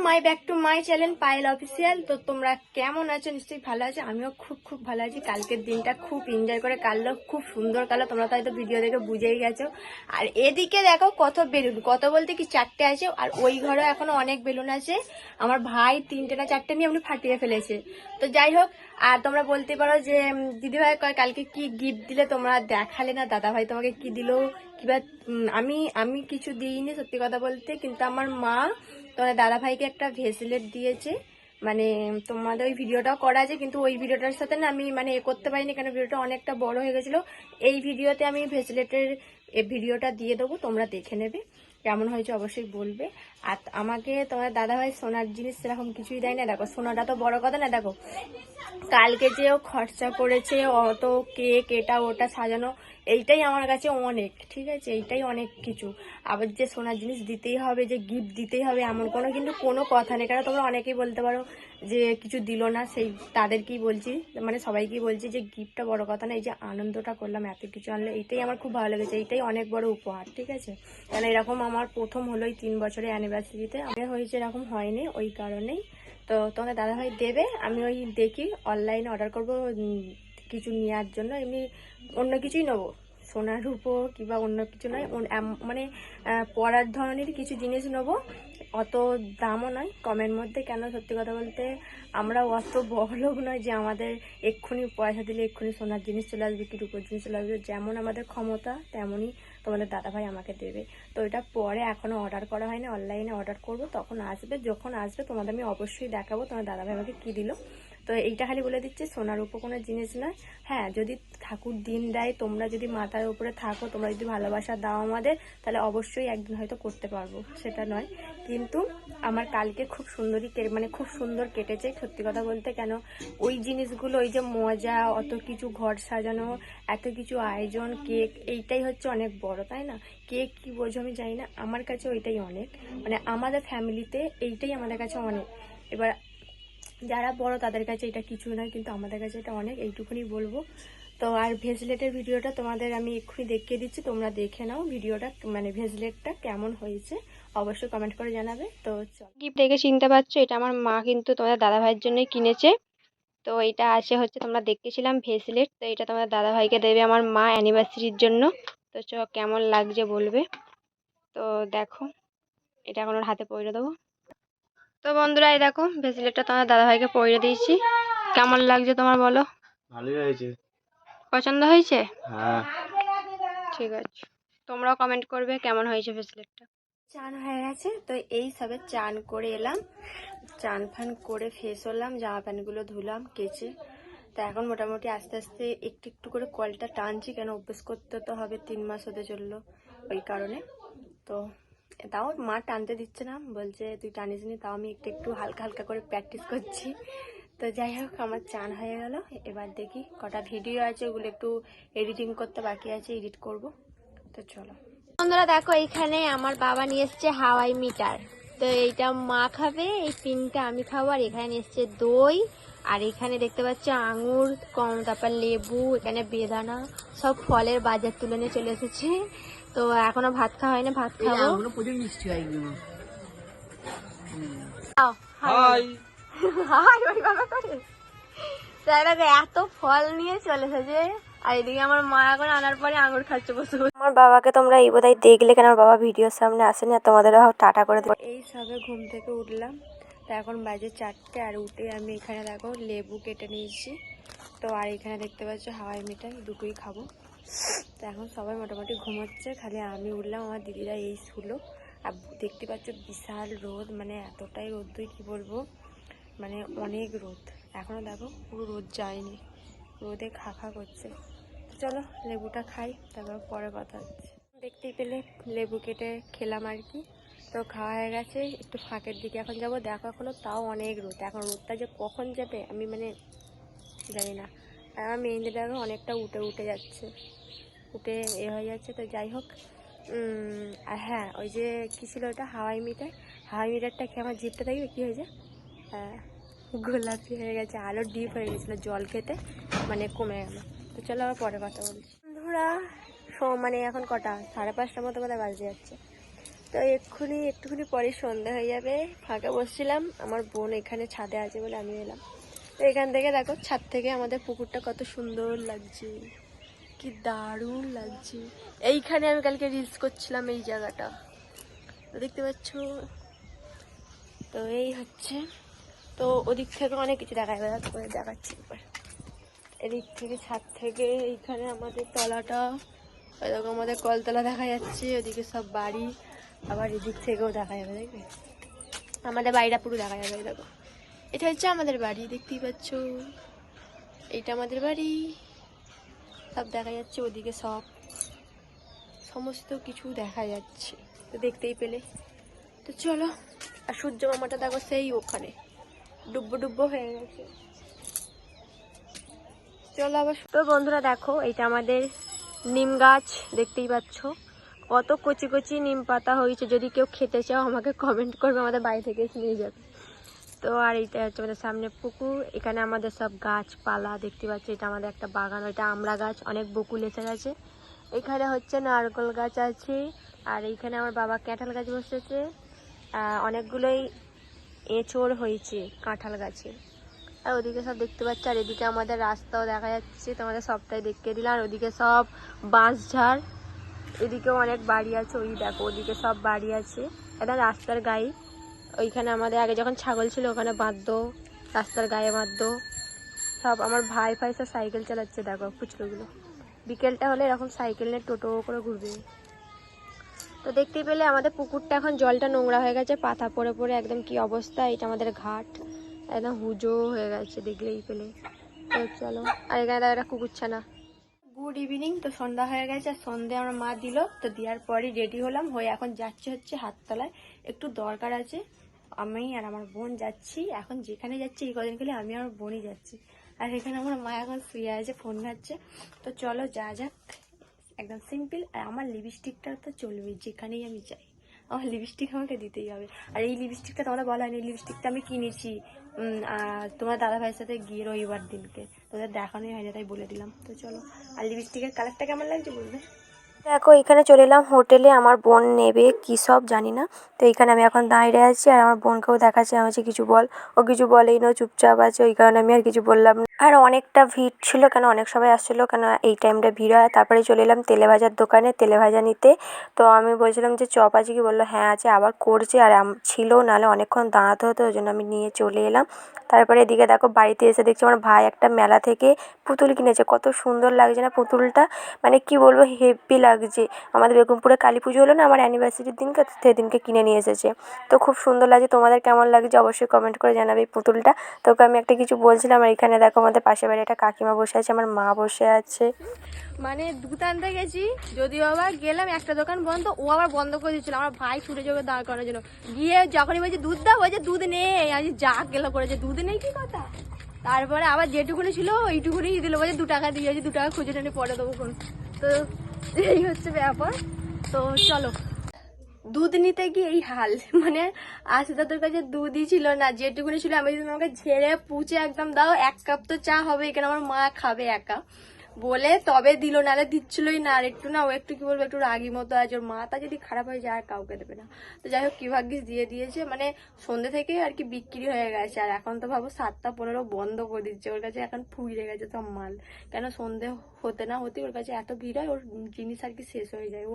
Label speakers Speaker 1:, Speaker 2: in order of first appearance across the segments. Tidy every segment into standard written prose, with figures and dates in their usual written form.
Speaker 1: My back to my channel Payel official. তো তোমরা কেমন আছো? নিশ্চয়ই ভালো আছো। আমিও খুব ভালো আছি। কালকের দিনটা খুব এনজয় করে কাটলো, খুব সুন্দর কাটলো। তোমরা তো হয়তো ভিডিও দেখে বুঝেই গেছো। আর এদিকে দেখো কত বেলুন, কত বলতে কি 4টে আছে। আর ওই ঘরে এখনো অনেক বেলুন আছে। আমার ভাই 3টে না 4টে নিয়ে এমনি ফাটিয়ে ফেলেছে। তো যাই হোক, আর তোমরা বলতে পারো যে দিদিভাই কয় কালকে কি গিফট দিলে, তোমরা দেখালে না। দাদা ভাই তোমাকে কি দিল কিবা? আমি কিছু দিইনি সত্যি কথা বলতে, কিন্তু আমার মা তোমার দাদা ভাইকে একটা ভেসলেট দিয়েছে। মানে তোমাদের ওই ভিডিওটাও করা আছে, কিন্তু ওই ভিডিওটার সাথে না আমি মানে করতে পারিনি, কারণ ভিডিওটা অনেকটা বড় হয়ে গেছিলো। এই ভিডিওতে আমি ভেসলেটের ভিডিওটা দিয়ে দেবো, তোমরা দেখে নেবে কেমন হয়েছে অবশ্যই বলবে। আর আমাকে তোমার দাদা ভাই সোনার জিনিস সেরকম কিছুই দেয় না। দেখো সোনাটা তো বড় কথা না, দেখো কালকে যে ও খরচা করেছে অত কেক এটা ওটা সাজানো, এইটাই আমার কাছে অনেক, ঠিক আছে, এইটাই অনেক কিছু। আবার যে সোনার জিনিস দিতেই হবে, যে গিফট দিতেই হবে, এমন কোনো কথা নেই। কারণ তোমরা অনেকেই বলতে পারো যে কিছু দিল না, সেই তাদেরকেই বলছি, মানে সবাইকেই বলছি যে গিফটটা বড় কথা না, এই যে আনন্দটা করলাম, এত কিছু আনলে, এইটাই আমার খুব ভালো লেগেছে। এইটাই অনেক বড় উপহার, ঠিক আছে। কারণ এরকম আমার প্রথম হলো এই 3 বছরের অ্যানিভার্সারিতে। আমার হয়েছে এরকম হয়নি, ওই কারণেই। তো তোমাদের দাদাভাই দেবে, আমি ওই দেখি অনলাইনে অর্ডার করবো কিছু নেওয়ার জন্য। এমনি অন্য কিছুই নেবো, সোনার রূপো কিংবা অন্য কিছু নয়, মানে পরার ধরনের কিছু জিনিস নেবো। অত দামও নয়, কমের মধ্যে। কেন সত্যি কথা বলতে আমরা অত বড়লোক নয় যে আমাদের এক্ষুনি পয়সা দিলে এক্ষুনি সোনার জিনিস চলে আসবে কি রূপোর জিনিস চলে আসবে। যেমন আমাদের ক্ষমতা তেমনই তোমাদের দাদাভাই আমাকে দেবে। তো এটা পরে এখনও অর্ডার করা হয়নি, অনলাইনে অর্ডার করব, তখন আসবে। যখন আসবে তোমাদের আমি অবশ্যই দেখাবো তোমার দাদাভাই আমাকে কী দিল। তো এইটা খালি বলে দিচ্ছে সোনার উপর কোনো জিনিস নয়। হ্যাঁ, যদি ঠাকুর দিন দেয়, তোমরা যদি মাথার উপরে থাকো, তোমরা যদি ভালোবাসা দাও আমাদের, তাহলে অবশ্যই একদিন হয়তো করতে পারবো, সেটা নয়। কিন্তু আমার কালকে খুব সুন্দরই মানে খুব সুন্দর কেটেছে সত্যি কথা বলতে। কেন ওই জিনিসগুলো, ওই যে মজা, অত কিছু ঘর সাজানো, এত কিছু আয়োজন, কেক, এইটাই হচ্ছে অনেক বড়, তাই না? কেক কি বোঝো আমি জানি না, আমার কাছে ওইটাই অনেক। মানে আমাদের ফ্যামিলিতে এইটাই আমাদের কাছে অনেক। এবার যারা বড় তাদের কাছে এটা কিছু নয়, কিন্তু আমাদের কাছে এটা অনেক, এইটুকুনি বলবো। তো আর ভেসলেটের ভিডিওটা তোমাদের আমি এক্ষুনি দেখিয়ে দিচ্ছি, তোমরা দেখে নাও ভিডিওটা, মানে ভেসলেটটা কেমন হয়েছে অবশ্যই কমেন্ট করে জানাবে। তো গিফট দেখে চিনতে পারছো, এটা আমার মা কিন্তু তোমাদের দাদা ভাইয়ের জন্যই কিনেছে। তো এটা আসে হচ্ছে, তোমরা দেখতেছিলাম ভেসলেট, তো এটা তোমাদের দাদা ভাইকে দেবে আমার মা অ্যানিভার্সারির জন্য। তো কেমন লাগছে বলবে। তো দেখো, এটা এখন ওর হাতে পরিয়ে দেবো। তো বন্ধুরা, এই দেখো ভেসলেটটা তোমার দাদা ভাইকে পরিয়ে দিয়েছি। কেমন লাগছে তোমার বলো?
Speaker 2: ভালোই হয়েছে।
Speaker 1: পছন্দ হয়েছে?
Speaker 2: হ্যাঁ,
Speaker 1: ঠিক আছে, তোমরাও কমেন্ট করবে কেমন হয়েছে ভেসলেটটা। চান হয়ে গেছে, তো এই সবে চান করে এলাম। চান ফান করে ফ্রেশ হলাম, জামা প্যান্টগুলো ধুলাম কেচে। তো এখন মোটামুটি আস্তে আস্তে একটু একটু করে কলটা টানছি, কেন অভ্যেস করতে তো হবে, 3 মাস হতে চললো, ওই কারণে। তো তাও মা টানতে দিচ্ছে না, বলছে তুই টানিস নি, তাও আমি একটু একটু হালকা হালকা করে প্র্যাকটিস করছি। তো যাই হোক, আমার চান হয়ে গেল। এবার দেখি কটা ভিডিও আছে, ওগুলো একটু এডিটিং করতে বাকি আছে, এডিট করব। তো চলো বন্ধুরা, দেখো এইখানে আমার বাবা নিয়ে এসছে হাওয়াই মিটার। তো এইটা মা খাবে, এই পিনটা আমি খাবো। আর এখানে নিয়ে এসছে দই, আর এখানে দেখতে পাচ্ছ আঙুর, তারপর লেবু, এখানে বেদানা, সব ফলের বাজার তুলে নিয়ে চলে এসেছে। তো এখনো ভাত খাওয়া হয়নি, ভাত খাবো।
Speaker 2: প্রচুর মিষ্টি হয় এগুলো।
Speaker 1: হাই হাই ওই বাবা করে তাই দেখো এত ফল নিয়ে চলে এসেছে। আর এদিকে আমার মা এখন আনার পরে আঙুর খাচ্ছে বসে বসে। আমার বাবাকে তোমরা এই বোধহয় দেখলে, কেন আমার বাবা ভিডিওর সামনে আসেনি। আর তোমাদের টাটা করে দেবো। এই সবে ঘুম থেকে উঠলাম, তো এখন বাজে 4টে। আর উঠে আমি এখানে দেখো লেবু কেটে নিয়েছি। তো আর এখানে দেখতে পাচ্ছ হাওয়াই মিঠাই, দুটোই খাবো। তো এখন সবাই মোটামুটি ঘুমোচ্ছে, খালি আমি উঠলাম, আমার দিদিরা এই শুলো। আর দেখতে পাচ্ছ বিশাল রোদ, মানে এতটাই রোদ্দুই কি বলবো, মানে অনেক রোদ। এখনও দেখো পুরো রোদ যায়নি, রোদে খা খা করছে। চলো লেবুটা খাই, তারপর পরে কথা হচ্ছে। দেখতেই পেলে লেবু কেটে খেলাম আর কি। তো খাওয়া হয়ে গেছে, একটু ফাঁকের দিকে এখন যাবো। দেখো এখনও তাও অনেক রোদ, এখন রোদটা যে কখন যাবে আমি মানে জানি না। আর আমার মেহেন্দিটাও অনেকটা উঠে উঠে যাচ্ছে, উঠে হয়ে যাচ্ছে। তো যাই হোক, আর হ্যাঁ, ওই যে কী ছিল ওটা, হাওয়াই মিঠাই। হাওয়াই মিঠাইটা খেয়ে আমার জিভটা দেখবে কী হয়েছে, গোলাপি হয়ে গেছে, আলো ডিপ হয়ে গেছিলো জল খেতে, মানে কমে গেল। তো চলো আবার পরে কথা বলছি বন্ধুরা। মানে এখন কটা, 5:30 মতো কথা বাজে যাচ্ছে। তো তো একটুখানি পরে সন্ধ্যা হয়ে যাবে। ফাঁকা বসছিলাম, আমার বোন এখানে ছাদে আছে বলে আমি এলাম। তো এখান থেকে দেখো, ছাদ থেকে আমাদের পুকুরটা কত সুন্দর লাগছে, কি দারুণ লাগছে। এইখানে আমি কালকে রিলস করছিলাম, এই জায়গাটা তো দেখতে পাচ্ছ। তো এই হচ্ছে, তো ওদিক থেকে অনেক কিছু দেখা যাবে, করে দেখাচ্ছি এবার। এদিক থেকে ছাদ থেকে এইখানে আমাদের তলাটা, এরকম আমাদের কলতলা দেখা যাচ্ছে, ওদিকে সব বাড়ি, আবার এদিক থেকেও দেখা যাবে, দেখবে আমাদের বাড়িটা পুরো দেখা যাবে। দেখো, এটা হচ্ছে আমাদের বাড়ি, দেখতেই পাচ্ছ, এইটা আমাদের বাড়ি, সব দেখা যাচ্ছে ওদিকে, সব সমস্ত কিছু দেখা যাচ্ছে, তো দেখতেই পেলে। তো চলো, আর সূর্য মামাটা দেখো সেই ওখানে ডুব্বো হয়ে গেছে। চলো আবার। তো বন্ধুরা দেখো, এইটা আমাদের নিম গাছ, দেখতেই পাচ্ছ কত কচি কচি নিম পাতা হয়েছে। যদি কেউ খেতে চাও আমাকে কমেন্ট করবে, আমাদের বাড়ি থেকে এসে নিয়ে যাবে। তো আর এইটা হচ্ছে আমাদের সামনে পুকুর, এখানে আমাদের সব গাছপালা দেখতে পাচ্ছি। এটা আমাদের একটা বাগান, ওইটা আমড়া গাছ, অনেক বকুল এসে গেছে। এখানে হচ্ছে নারকেল গাছ আছে, আর এইখানে আমার বাবা কাঁঠাল গাছ বসেছে, অনেকগুলোই এঁচড় হয়েছে কাঁঠাল গাছে। আর ওদিকে সব দেখতে পাচ্ছি, আর এদিকে আমাদের রাস্তাও দেখা যাচ্ছে, তোমাদের সবটাই দেখিয়ে দিলাম। আর ওদিকে সব বাঁশঝাড়, এদিকেও অনেক বাড়ি আছে, ওই দেখো ওদিকে সব বাড়ি আছে, এটা রাস্তার গায়ে। ওইখানে আমাদের আগে যখন ছাগল ছিল ওখানে বাঁধতো, রাস্তার গায়ে বাঁধতো সব। আমার ভাই সব সাইকেল চালাচ্ছে, দেখো খুচরোগুলো বিকেলটা হলে এরকম সাইকেল নিয়ে টোটো করে ঘুরবে। তো দেখতেই পেলে আমাদের পুকুরটা এখন জলটা নোংরা হয়ে গেছে, পাতা পড়ে পড়ে একদম কি অবস্থা। এটা আমাদের ঘাট, একদম হুজো হয়ে গেছে দেখলেই পেলে। তো চলো, আর এখানে একটা কুকুরছানা। Good evening. তো সন্ধ্যা হয়ে গেছে, আর সন্ধ্যে আমার মা দিল, তো দেওয়ার পরই রেডি হলাম, হয়ে এখন যাচ্ছি হচ্ছে হাততলায়, একটু দরকার আছে। আমি আর আমার বোন যাচ্ছি, এখন যেখানে যাচ্ছি এই কদিন খালি আমি আর আমার বোনই যাচ্ছি। আর এখানে আমার মা এখন শুয়ে আছে, ফোন ঘাটছে। তো চলো যা যাক, একদম সিম্পল। আর আমার লিপস্টিকটা তো চলবেই, যেখানেই আমি যাই আমার লিপস্টিক আমাকে দিতেই হবে। আর এই লিপস্টিকটা তোমাদের বলা হয়নি, এই লিপস্টিকটা আমি কিনেছি তোমার দাদা ভাইয়ের সাথে গিয়ে রবিবার দিনকে, তোদের দেখানোই হয়নি তাই বলে দিলাম। তো চলো, আর লিপস্টিকের কালারটা কেমন লাগছে বলবে। দেখো এখানে চলে এলাম হোটেলে, আমার বোন নেবে কি সব জানি না। তো এখানে আমি এখন দাঁড়িয়ে আছি, আর আমার বোনকেও দেখাচ্ছে, আমি বলছি কিছু বল, ও কিছু বলেই না, চুপচাপ আছে, ওই কারণে আমি আর কিছু বললাম না। আর অনেকটা ভিড় ছিল, কেন অনেক সবাই আসছিলো, কেন এই টাইমটা ভিড় হয়। তারপরে চলে এলাম তেলে ভাজার দোকানে তেলে ভাজা নিতে। তো আমি বলছিলাম যে চপ আছে কি, বললো হ্যাঁ আছে, আবার করছে, আর ছিল, নাহলে অনেকক্ষণ দাঁড়াতে হতো, ওই জন্য আমি নিয়ে চলে এলাম। তারপরে এদিকে দেখো, বাড়িতে এসে দেখছি আমার ভাই একটা মেলা থেকে পুতুল কিনেছে, কত সুন্দর লাগছে না পুতুলটা, মানে কি বলবো, হেভি লাগছে। আমাদের বেগমপুরে কালী পুজো হলো না আমার অ্যানিভার্সারির দিনকে, সেদিনকে কিনে নিয়ে এসেছে। তো খুব সুন্দর লাগছে, তোমাদের কেমন লাগছে অবশ্যই কমেন্ট করে জানাবে এই পুতুলটা। তোকে আমি একটা কিছু বলছিলাম, আর এখানে দেখো আমাদের পাশের বাড়ি একটা কাকিমা বসে আছে, আমার মা বসে আছে। মানে দুধ আনতে গেছি, যদিও আবার গেলাম একটা দোকান বন্ধ, ও আবার বন্ধ করে দিচ্ছিল, আমার ভাই ছুটে যাবে দাঁড় করানোর জন্য। গিয়ে যখনই বলছে দুধ দাও, বলছে দুধ নেই, আমি যা গেলো করেছে, দুধ নেই কি কথা। তারপরে আবার যেটুকুনি ছিল ওইটুকুনি দিল, বলছে 2 টাকা দিয়েছি, 2 টাকা খুঁজে টেনে পরে দেবো কোন। তো এই হচ্ছে ব্যাপার। তো চলো, দুধ নিতে গিয়ে এই হাল, মানে আসলে তোর কাছে দুধই ছিল না, যেটুকুনি ছিল আমি যদি আমাকে ঝেড়ে পুচে একদম দাও, 1 কাপ তো চা হবে, এখানে আমার মা খাবে একা বলে তবে দিল, নাহলে দিচ্ছিলই না। আর একটু না, ও একটু কি বলবো, একটু রাগি মতো আছে, ওর মাথা যদি খারাপ হয়ে যায় আর কাউকে দেবে না। তো যাই হোক, কি ভাগ্যিস দিয়ে দিয়েছে, মানে সন্ধ্যে থেকে আর কি বিক্রি হয়ে গেছে, আর এখন তো ভাবো 7টা 15 বন্ধ করে দিচ্ছে, ওর কাছে এখন ফুরিয়ে গেছে সব মাল। কেন সন্ধ্যে হতে না হতে ওর কাছে এত ভিড় হয়, ওর জিনিস আর কি শেষ হয়ে যায়, ও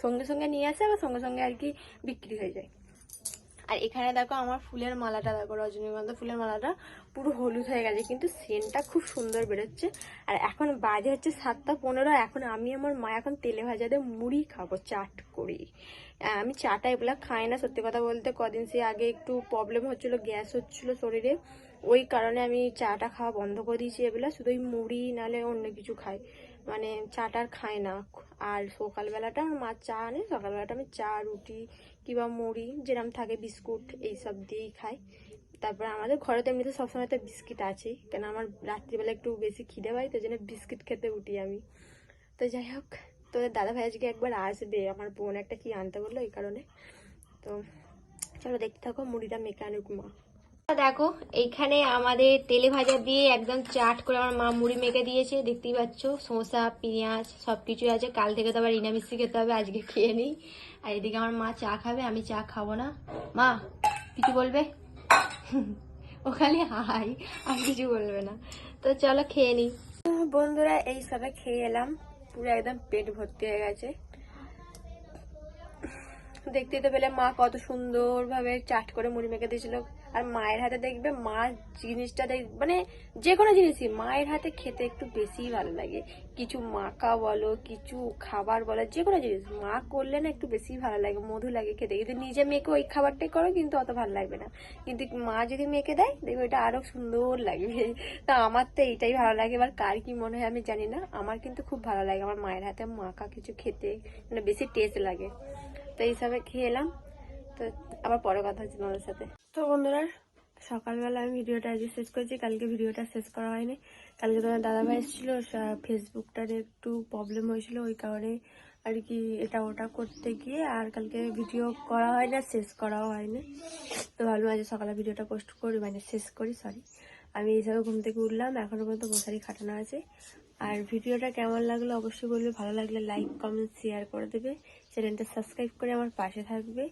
Speaker 1: সঙ্গে সঙ্গে নিয়ে আসে, আবার সঙ্গে সঙ্গে আর কি বিক্রি হয়ে যায়। আর এখানে দেখো আমার ফুলের মালাটা দেখো, রজনীগন্ধা ফুলের মালাটা পুরো হলুদ হয়ে গেছে, কিন্তু সেন্টটা খুব সুন্দর বেরোচ্ছে। আর এখন বাজে হচ্ছে 7টা 15, এখন আমি আমার মা এখন তেলে ভাজা দিয়ে মুড়ি খাবো চাট করি। আমি চাটা এগুলা খাই না, সত্যি কথা বলতে কদিন সে আগে একটু প্রবলেম হচ্ছিলো, গ্যাস হচ্ছিলো শরীরে, ওই কারণে আমি চাটা খাওয়া বন্ধ করে দিয়েছি। এগুলা শুধু ওই মুড়ি নাহলে অন্য কিছু খাই, মানে চাটা আর খাই না। আর সকালবেলাটা আমার মা চা আনে, সকালবেলাটা আমি চা রুটি কিংবা মুড়ি যেরকম থাকে বিস্কুট এইসব দিয়েই খাই। তারপর আমাদের ঘরে তো এমনিতে সবসময় তো বিস্কিট আছেই, কেন আমার রাত্রিবেলা একটু বেশি খিদে পাই, তো জন্য বিস্কিট খেতে উঠি আমি। তো যাই হোক, তোদের দাদা ভাই আজকে একবার আসবে, আমার বোন একটা কি আনতে বললো এই কারণে। তো চলো দেখতে থাকো, মুড়িটা মেখে আনুক মা। দেখো এইখানে আমাদের তেলে ভাজা দিয়ে একদম চাট করে আমার মা মুড়ি মেখে দিয়েছে, দেখতেই পাচ্ছ। শসা পেঁয়াজ সবকিছু আছে, কাল থেকে তো আবার নিরামিষই খেতে হবে, আজকে খেয়ে নিই। আর এদিকে আমার মা চা খাবে, আমি চা খাবো না। মা কিছু বলবে? ও খালি হাই, আর কিছু বলবে না। তো চলো খেয়ে নিই। বন্ধুরা এই সবে খেয়ে এলাম, পুরো একদম পেট ভর্তি হয়ে গেছে। দেখতেই তো পেলে মা কত সুন্দর ভাবে চাট করে মুড়ি মেখে দিয়েছিল। আর মায়ের হাতে দেখবে, মা জিনিসটা মানে যে কোনো জিনিসই মায়ের হাতে খেতে একটু বেশিই ভালো লাগে। কিছু মাখা বলো, কিছু খাবার বলো, যে কোনো জিনিস মা করলে না একটু বেশি ভালো লাগে, মধু লাগে খেতে। কিন্তু নিজে মেখে ওই খাবারটাই করো কিন্তু অত ভালো লাগবে না, কিন্তু মা যদি মেখে দেয় দেখবে ওটা আরো সুন্দর লাগবে। তা আমার তো এইটাই ভালো লাগে। এবার কার কি মনে হয় আমি জানি না, আমার কিন্তু খুব ভালো লাগে আমার মায়ের হাতে মাখা কিছু খেতে, মানে বেশি টেস্ট লাগে। তো এইসবে খেয়ে এলাম। তো আবার পরে কথা হচ্ছে তোমাদের সাথে। তো বন্ধুরা সকালবেলা আমি ভিডিওটা আজকে শেষ করছি, কালকে ভিডিওটা শেষ করা হয়নি। কালকে তোমার দাদাভাই এসেছিল, ফেসবুকটার একটু প্রবলেম হয়েছিল, ওই কারণে আর কি এটা ওটা করতে গিয়ে আর কালকে ভিডিও করা হয়নি, আর শেষ করাও হয়নি। তো ভাবলাম আজ সকালে ভিডিওটা পোস্ট করি, মানে শেষ করি, সরি। আমি এইসবে ঘুম থেকে উঠলাম, এখনো পর্যন্ত মশারি খাটানো আছে। আর ভিডিওটা কেমন লাগলো অবশ্যই বলবে, ভালো লাগলে লাইক কমেন্ট শেয়ার করে দেবে, চ্যানেলটা সাবস্ক্রাইব করে আমার পাশে থাকবে।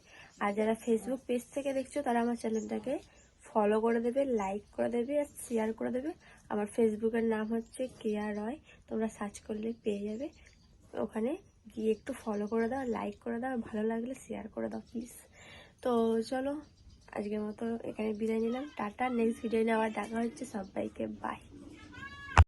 Speaker 1: আর যারা ফেসবুক পেজ থেকে দেখছো তারা আমার চ্যানেলটাকে ফলো করে দেবে, লাইক করে দেবে আর শেয়ার করে দেবে। আমার ফেসবুকের নাম হচ্ছে কেয়া রয়, তোমরা সার্চ করলে পেয়ে যাবে। ওখানে গিয়ে একটু ফলো করে দাও, লাইক করে দাও, ভালো লাগলে শেয়ার করে দাও প্লিজ। তো চলো আজকের মতো এখানে বিদায় নিলাম, টাটা। নেক্সট ভিডিও নিয়ে আবার দেখা হচ্ছে, সবাইকে বাই।